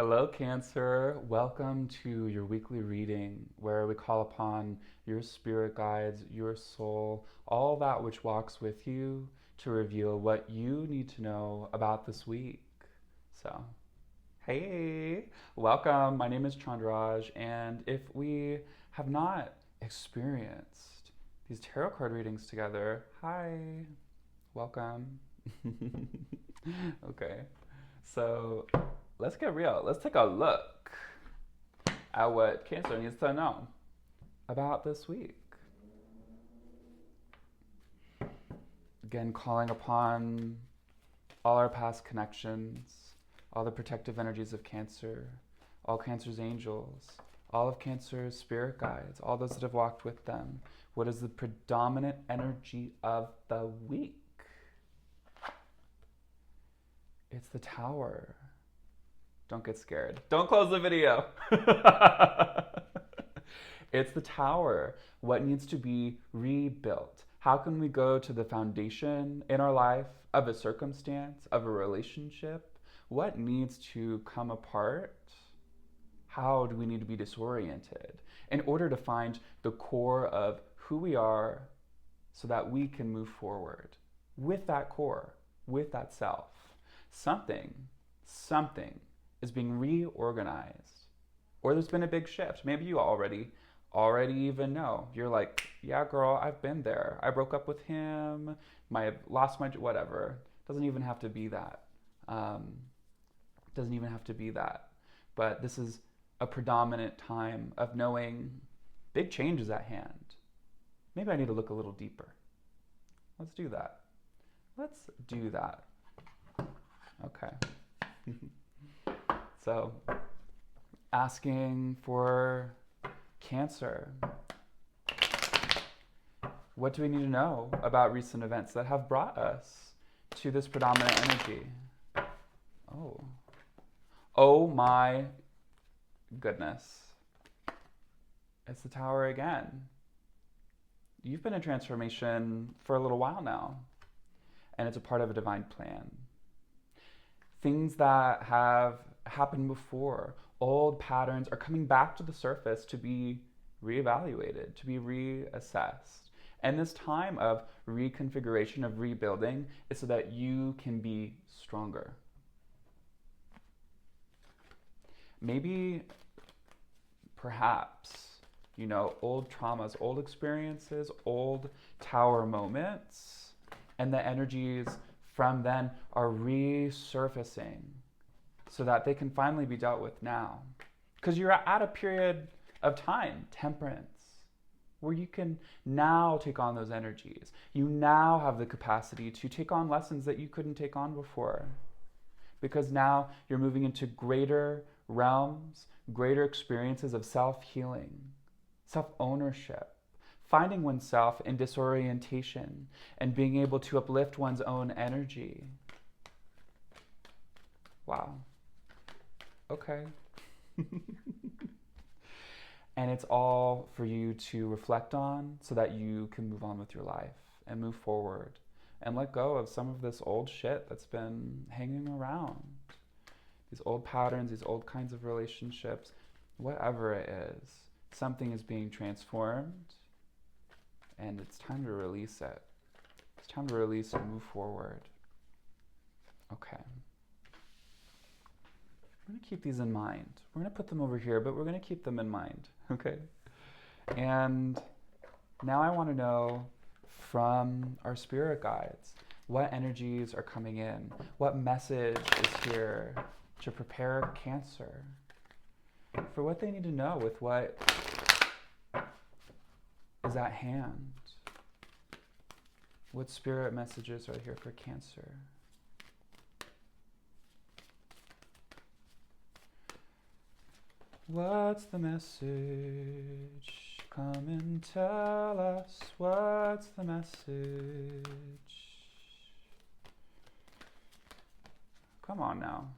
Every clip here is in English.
Hello, Cancer. Welcome to your weekly reading where we call upon your spirit guides, your soul, all that which walks with you to reveal what you need to know about this week. So, hey, welcome. My name is Chandraj, and if we have not experienced these tarot card readings together, hi, welcome. Okay, so let's get real. Let's take a look at what Cancer needs to know about this week. Again, calling upon all our past connections, all the protective energies of Cancer, all Cancer's angels, all of Cancer's spirit guides, all those that have walked with them. What is the predominant energy of the week? It's the Tower. Don't get scared. Don't close the video. It's the Tower. What needs to be rebuilt? How can we go to the foundation in our life of a circumstance, of a relationship? What needs to come apart? How do we need to be disoriented in order to find the core of who we are so that we can move forward with that core, with that self? Something is being reorganized, or there's been a big shift. Maybe you already even know. You're like, yeah, girl, I've been there. I broke up with him. Lost my whatever. Doesn't even have to be that. Doesn't even have to be that. But this is a predominant time of knowing big changes at hand. Maybe I need to look a little deeper. Let's do that. Okay. So, asking for Cancer. What do we need to know about recent events that have brought us to this predominant energy? Oh my goodness. It's the Tower again. You've been in transformation for a little while now, and it's a part of a divine plan. Things that have happened before, old patterns are coming back to the surface to be reevaluated, to be reassessed. And this time of reconfiguration, of rebuilding, is so that you can be stronger. Maybe, perhaps, old traumas, old experiences, old Tower moments, and the energies from then are resurfacing so that they can finally be dealt with now. Because you're at a period of time, temperance, where you can now take on those energies. You now have the capacity to take on lessons that you couldn't take on before. Because now you're moving into greater realms, greater experiences of self-healing, self-ownership, finding oneself in disorientation and being able to uplift one's own energy. Wow. Okay. And it's all for you to reflect on so that you can move on with your life and move forward and let go of some of this old shit that's been hanging around. These old patterns, these old kinds of relationships, whatever it is, something is being transformed. And it's time to release it. It's time to release and move forward. Okay. We're going to keep these in mind. We're going to put them over here, but we're going to keep them in mind. Okay? And now I want to know from our spirit guides what energies are coming in, what message is here to prepare Cancer for what they need to know with what is at hand. What spirit messages are here for Cancer? What's the message? Come and tell us. What's the message? Come on now.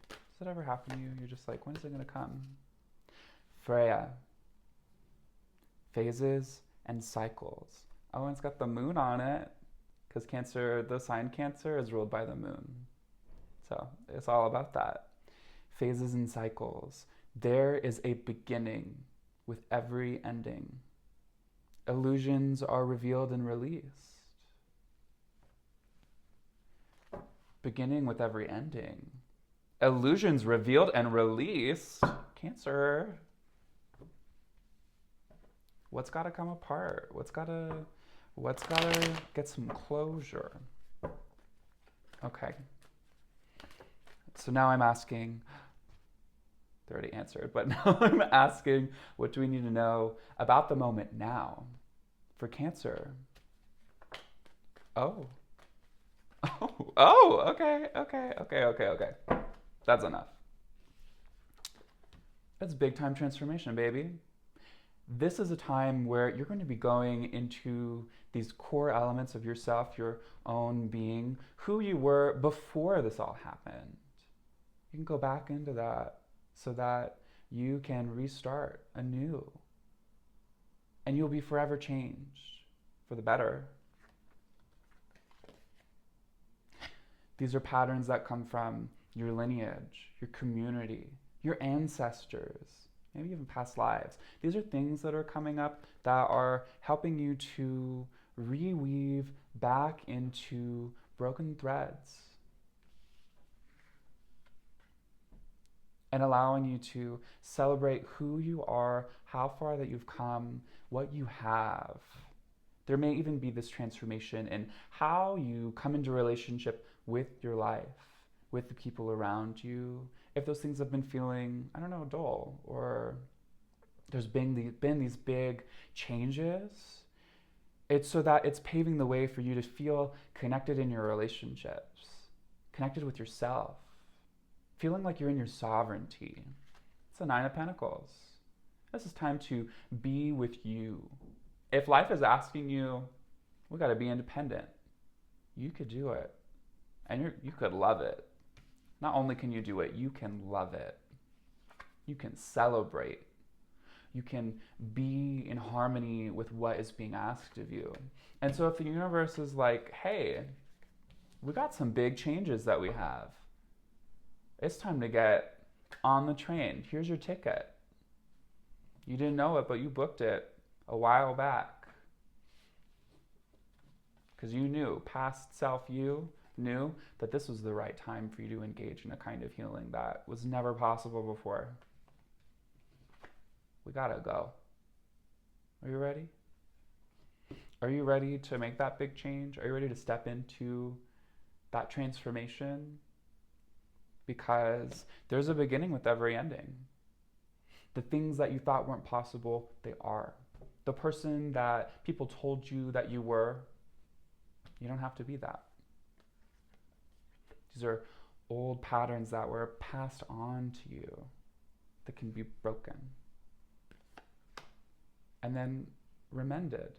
Does it ever happen to you? You're just like, when is it going to come? Freya. Phases and cycles. Oh, and it's got the moon on it because Cancer, the sign Cancer is ruled by the moon. So it's all about that. phases and cycles. There is a beginning with every ending. Illusions are revealed and released. Beginning with every ending. Illusions revealed and released. Cancer. What's got to come apart? What's got to get some closure? Okay. So now I'm asking, they already answered, but now I'm asking, what do we need to know about the moment now for Cancer? Oh. Okay. That's enough. That's big time transformation, baby. This is a time where you're going to be going into these core elements of yourself, your own being, who you were before this all happened. You can go back into that so that you can restart anew. And you'll be forever changed for the better. These are patterns that come from your lineage, your community, your ancestors, maybe even past lives. These are things that are coming up that are helping you to reweave back into broken threads and allowing you to celebrate who you are, how far that you've come, what you have. There may even be this transformation in how you come into relationship with your life, with the people around you. If those things have been feeling, dull, or there's been these big changes, it's so that it's paving the way for you to feel connected in your relationships, connected with yourself, feeling like you're in your sovereignty. It's the Nine of Pentacles. This is time to be with you. If life is asking you, we got to be independent, you could do it. And you could love it. Not only can you do it, you can love it. You can celebrate. You can be in harmony with what is being asked of you. And so if the universe is like, hey, we got some big changes that we have. It's time to get on the train. Here's your ticket. You didn't know it, but you booked it a while back. Because you knew, past self you knew that this was the right time for you to engage in a kind of healing that was never possible before. We gotta go. Are you ready? Are you ready to make that big change? Are you ready to step into that transformation? Because there's a beginning with every ending. The things that you thought weren't possible, they are. The person that people told you that you were, you don't have to be that. These are old patterns that were passed on to you that can be broken and then remended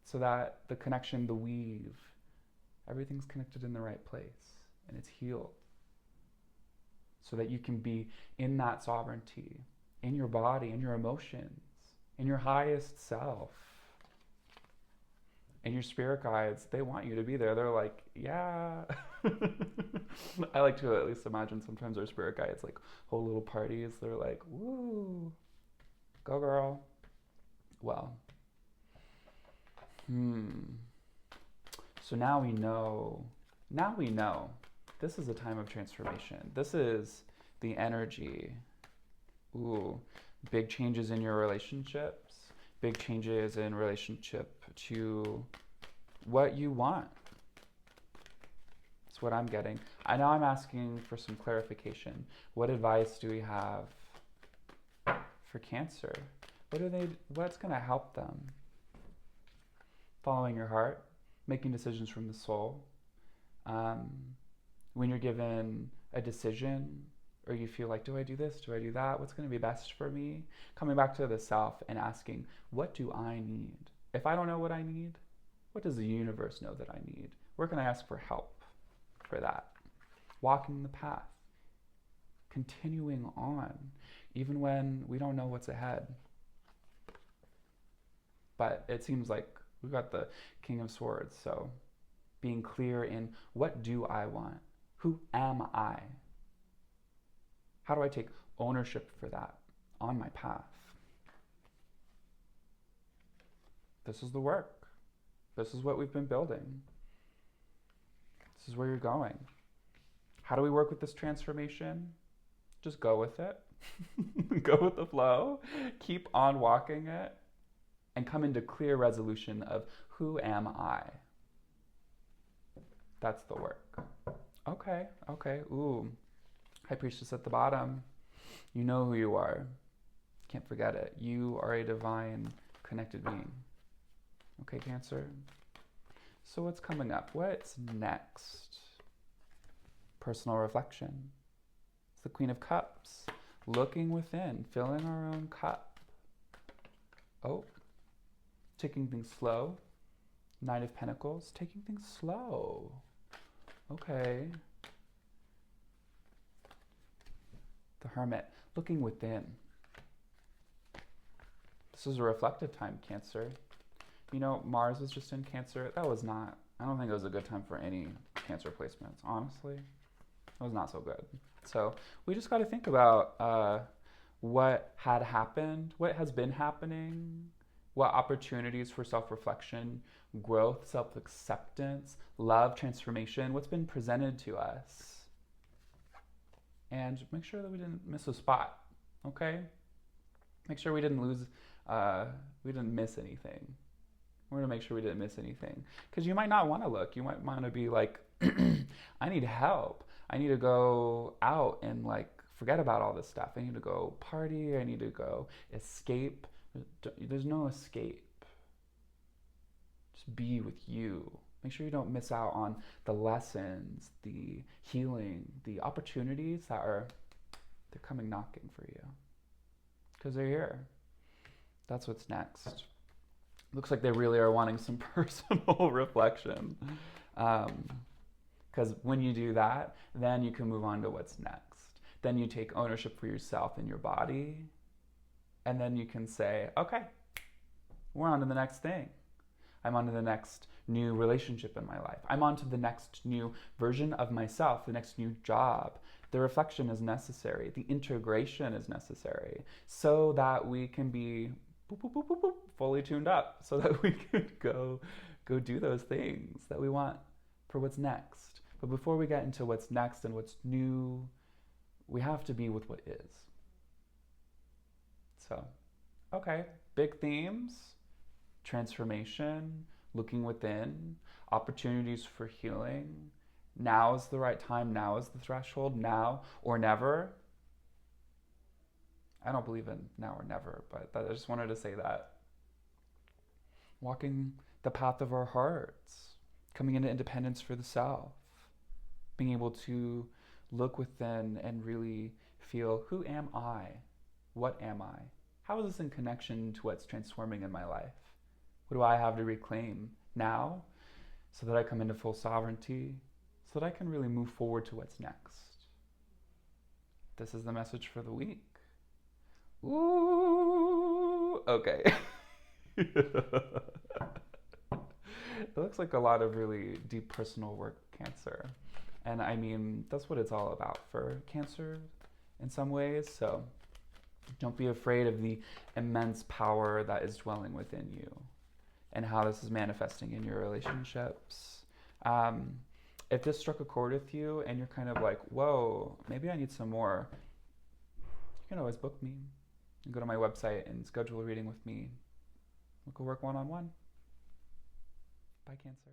so that the connection, the weave, everything's connected in the right place and it's healed so that you can be in that sovereignty, in your body, in your emotions, in your highest self. And your spirit guides, they want you to be there. They're like, yeah. I like to at least imagine sometimes our spirit guides like hold little parties. They're like, woo, go girl. Well, so now we know this is a time of transformation. This is the energy. Ooh, big changes in your relationships, big changes in relationship to what you want. That's what I'm getting. I know I'm asking for some clarification. What advice do we have for Cancer? What's going to help them? Following your heart, making decisions from the soul. When you're given a decision, or you feel like, do I do this? Do I do that? What's going to be best for me? Coming back to the self and asking, what do I need? If I don't know what I need, what does the universe know that I need? Where can I ask for help for that? Walking the path. Continuing on, even when we don't know what's ahead. But it seems like we've got the King of Swords, so being clear in what do I want? Who am I? How do I take ownership for that on my path? This is the work. This is what we've been building. This is where you're going. How do we work with this transformation? Just go with it. Go with the flow. Keep on walking it. And come into clear resolution of who am I? That's the work. Okay. Ooh. High Priestess at the bottom. You know who you are. Can't forget it. You are a divine connected being. Okay, Cancer. So what's coming up? What's next? Personal reflection. It's the Queen of Cups. Looking within, filling our own cup. Oh, taking things slow. Knight of Pentacles, taking things slow. Okay. The Hermit, looking within. This is a reflective time, Cancer. You know, Mars was just in Cancer. That was not, I don't think it was a good time for any Cancer placements, honestly. It was not so good. So we just got to think about what had happened, what has been happening, what opportunities for self-reflection, growth, self-acceptance, love, transformation, what's been presented to us. And make sure that we didn't miss a spot, okay? Make sure we didn't we didn't miss anything. We're gonna make sure we didn't miss anything. Because you might not want to look. You might want to be like, I need help. I need to go out and like forget about all this stuff. I need to go party. I need to go escape. There's no escape. Just be with you. Make sure you don't miss out on the lessons, the healing, the opportunities they're coming knocking for you. Because they're here. That's what's next. Looks like they really are wanting some personal reflection. Because when you do that, then you can move on to what's next. Then you take ownership for yourself and your body. And then you can say, okay, we're on to the next thing. I'm on to the next new relationship in my life. I'm on to the next new version of myself, the next new job. The reflection is necessary. The integration is necessary so that we can be boop, boop, boop, boop, boop, fully tuned up, so that we can go do those things that we want for what's next. But before we get into what's next and what's new, we have to be with what is. So, okay, big themes, transformation, looking within, opportunities for healing. Now is the right time, now is the threshold, now or never. I don't believe in now or never, but I just wanted to say that. Walking the path of our hearts, coming into independence for the self, being able to look within and really feel, who am I? What am I? How is this in connection to what's transforming in my life? What do I have to reclaim now so that I come into full sovereignty, so that I can really move forward to what's next? This is the message for the week. Ooh, okay. It looks like a lot of really deep personal work, Cancer. And I mean, that's what it's all about for Cancer in some ways. So don't be afraid of the immense power that is dwelling within you and how this is manifesting in your relationships. If this struck a chord with you and you're kind of like, whoa, maybe I need some more, you can always book me and go to my website and schedule a reading with me. We could work one-on-one. Bye, Cancer.